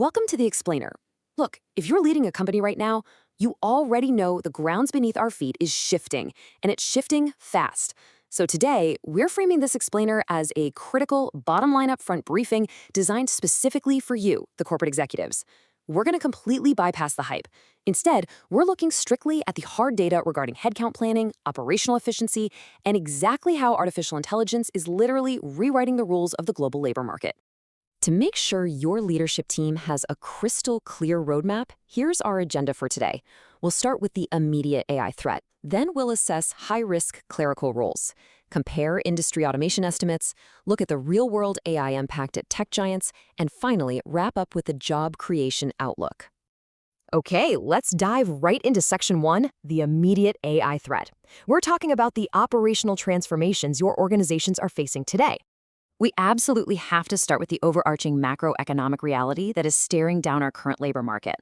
Welcome to the Explainer. Look, if you're leading a company right now, you already know the grounds beneath our feet is shifting, and it's shifting fast. So today, we're framing this Explainer as a critical, bottom line upfront briefing designed specifically for you, the corporate executives. We're going to completely bypass the hype. Instead, we're looking strictly at the hard data regarding headcount planning, operational efficiency, and exactly how artificial intelligence is literally rewriting the rules of the global labor market. To make sure your leadership team has a crystal clear roadmap, here's our agenda for today. We'll start with the immediate AI threat. Then we'll assess high-risk clerical roles, compare industry automation estimates, look at the real-world AI impact at tech giants, and finally, wrap up with the job creation outlook. Okay, let's dive right into Section 1, the immediate AI threat. We're talking about the operational transformations your organizations are facing today. We absolutely have to start with the overarching macroeconomic reality that is staring down our current labor market.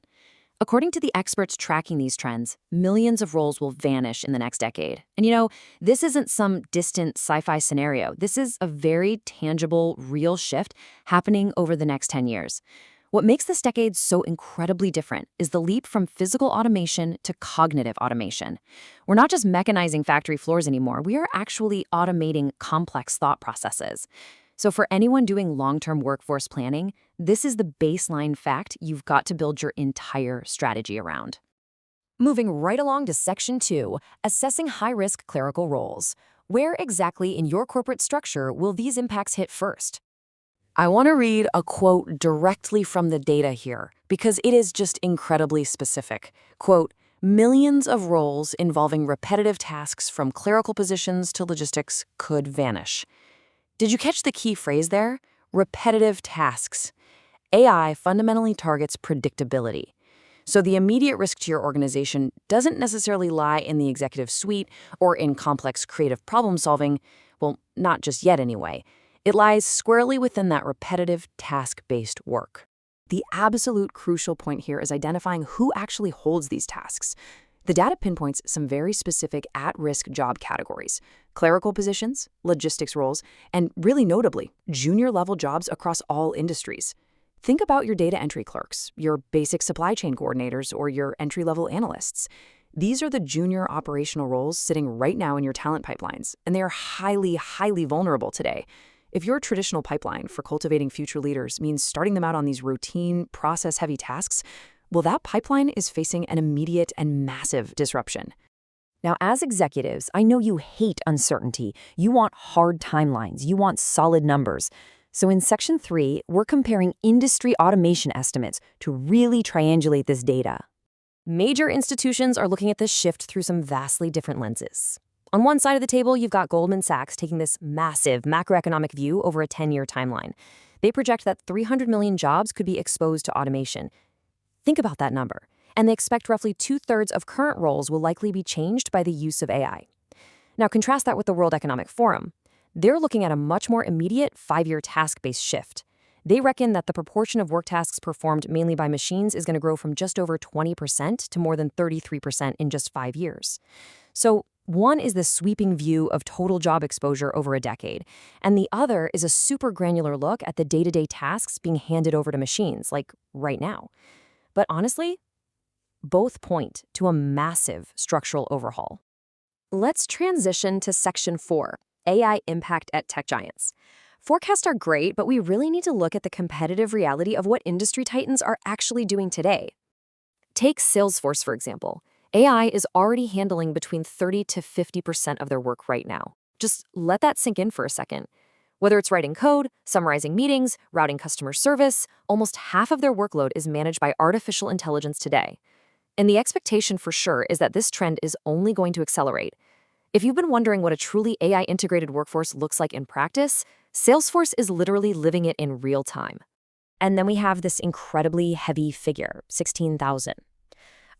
According to the experts tracking these trends, millions of roles will vanish in the next decade. And this isn't some distant sci-fi scenario. This is a very tangible, real shift happening over the next 10 years. What makes this decade so incredibly different is the leap from physical automation to cognitive automation. We're not just mechanizing factory floors anymore, we are actually automating complex thought processes. So for anyone doing long-term workforce planning, this is the baseline fact you've got to build your entire strategy around. Moving right along to Section 2, assessing high-risk clerical roles. Where exactly in your corporate structure will these impacts hit first? I want to read a quote directly from the data here, because it is just incredibly specific. Quote, "Millions of roles involving repetitive tasks from clerical positions to logistics could vanish." Did you catch the key phrase there? Repetitive tasks. AI fundamentally targets predictability. So the immediate risk to your organization doesn't necessarily lie in the executive suite or in complex creative problem solving, well, not just yet anyway. It lies squarely within that repetitive task-based work. The absolute crucial point here is identifying who actually holds these tasks. The data pinpoints some very specific at-risk job categories: clerical positions, logistics roles, and really notably, junior-level jobs across all industries. Think about your data entry clerks, your basic supply chain coordinators, or your entry-level analysts. These are the junior operational roles sitting right now in your talent pipelines, and they are highly, highly vulnerable today. If your traditional pipeline for cultivating future leaders means starting them out on these routine, process-heavy tasks, well, that pipeline is facing an immediate and massive disruption. Now, as executives, I know you hate uncertainty. You want hard timelines. You want solid numbers. So in Section 3, we're comparing industry automation estimates to really triangulate this data. Major institutions are looking at this shift through some vastly different lenses. On one side of the table, you've got Goldman Sachs taking this massive macroeconomic view over a 10-year timeline. They project that 300 million jobs could be exposed to automation. Think about that number. And they expect roughly 2/3 of current roles will likely be changed by the use of AI. Now contrast that with the World Economic Forum. They're looking at a much more immediate 5-year task-based shift. They reckon that the proportion of work tasks performed mainly by machines is going to grow from just over 20% to more than 33% in just 5 years. So one is the sweeping view of total job exposure over a decade, and the other is a super granular look at the day-to-day tasks being handed over to machines, like right now. But honestly, both point to a massive structural overhaul. Let's transition to Section 4, AI impact at tech giants. Forecasts are great, but we really need to look at the competitive reality of what industry titans are actually doing today. Take Salesforce, for example. AI is already handling between 30 to 50% of their work right now. Just let that sink in for a second. Whether it's writing code, summarizing meetings, routing customer service, almost half of their workload is managed by artificial intelligence today. And the expectation for sure is that this trend is only going to accelerate. If you've been wondering what a truly AI-integrated workforce looks like in practice, Salesforce is literally living it in real time. And then we have this incredibly heavy figure, 16,000.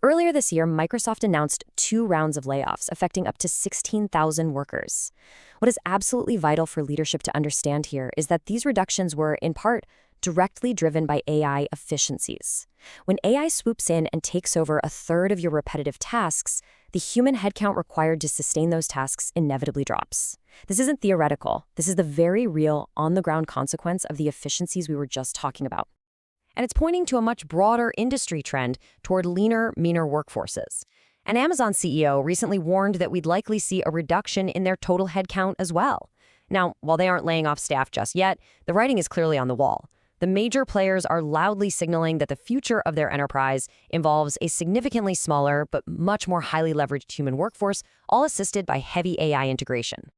Earlier this year, Microsoft announced 2 rounds of layoffs affecting up to 16,000 workers. What is absolutely vital for leadership to understand here is that these reductions were, in part, directly driven by AI efficiencies. When AI swoops in and takes over a third of your repetitive tasks, the human headcount required to sustain those tasks inevitably drops. This isn't theoretical. This is the very real, on-the-ground consequence of the efficiencies we were just talking about. And it's pointing to a much broader industry trend toward leaner, meaner workforces. And Amazon CEO recently warned that we'd likely see a reduction in their total headcount as well. Now, while they aren't laying off staff just yet, the writing is clearly on the wall. The major players are loudly signaling that the future of their enterprise involves a significantly smaller but much more highly leveraged human workforce, all assisted by heavy AI integration.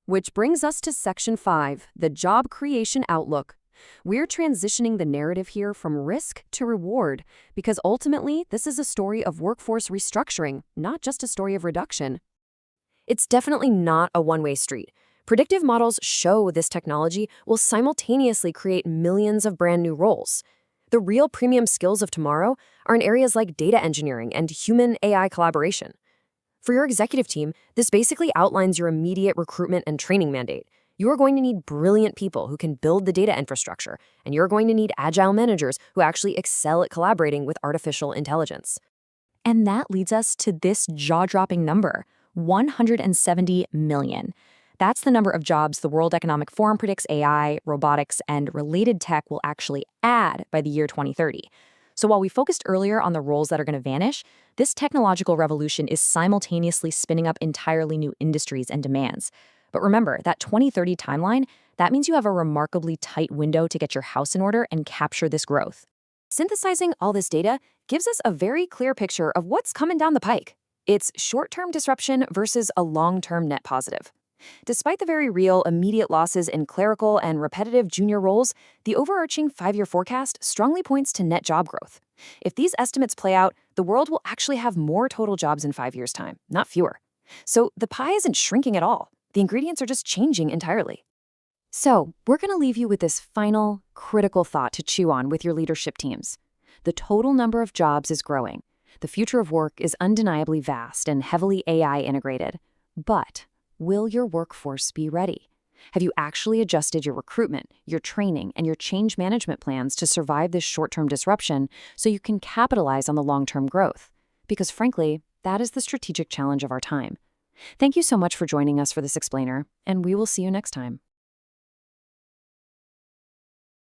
Which brings us to Section 5, the job creation outlook. We're transitioning the narrative here from risk to reward, because ultimately, this is a story of workforce restructuring, not just a story of reduction. It's definitely not a one-way street. Predictive models show this technology will simultaneously create millions of brand new roles. The real premium skills of tomorrow are in areas like data engineering and human-AI collaboration. For your executive team, this basically outlines your immediate recruitment and training mandate. You are going to need brilliant people who can build the data infrastructure, and you're going to need agile managers who actually excel at collaborating with artificial intelligence. And that leads us to this jaw-dropping number, 170 million. That's the number of jobs the World Economic Forum predicts AI, robotics, and related tech will actually add by the year 2030. So while we focused earlier on the roles that are going to vanish, this technological revolution is simultaneously spinning up entirely new industries and demands. But remember, that 2030 timeline, that means you have a remarkably tight window to get your house in order and capture this growth. Synthesizing all this data gives us a very clear picture of what's coming down the pike. It's short-term disruption versus a long-term net positive. Despite the very real immediate losses in clerical and repetitive junior roles, the overarching 5-year forecast strongly points to net job growth. If these estimates play out, the world will actually have more total jobs in 5 years' time, not fewer. So the pie isn't shrinking at all. The ingredients are just changing entirely. So we're going to leave you with this final, critical thought to chew on with your leadership teams. The total number of jobs is growing. The future of work is undeniably vast and heavily AI integrated. But will your workforce be ready? Have you actually adjusted your recruitment, your training, and your change management plans to survive this short-term disruption so you can capitalize on the long-term growth? Because frankly, that is the strategic challenge of our time. Thank you so much for joining us for this explainer, and we will see you next time.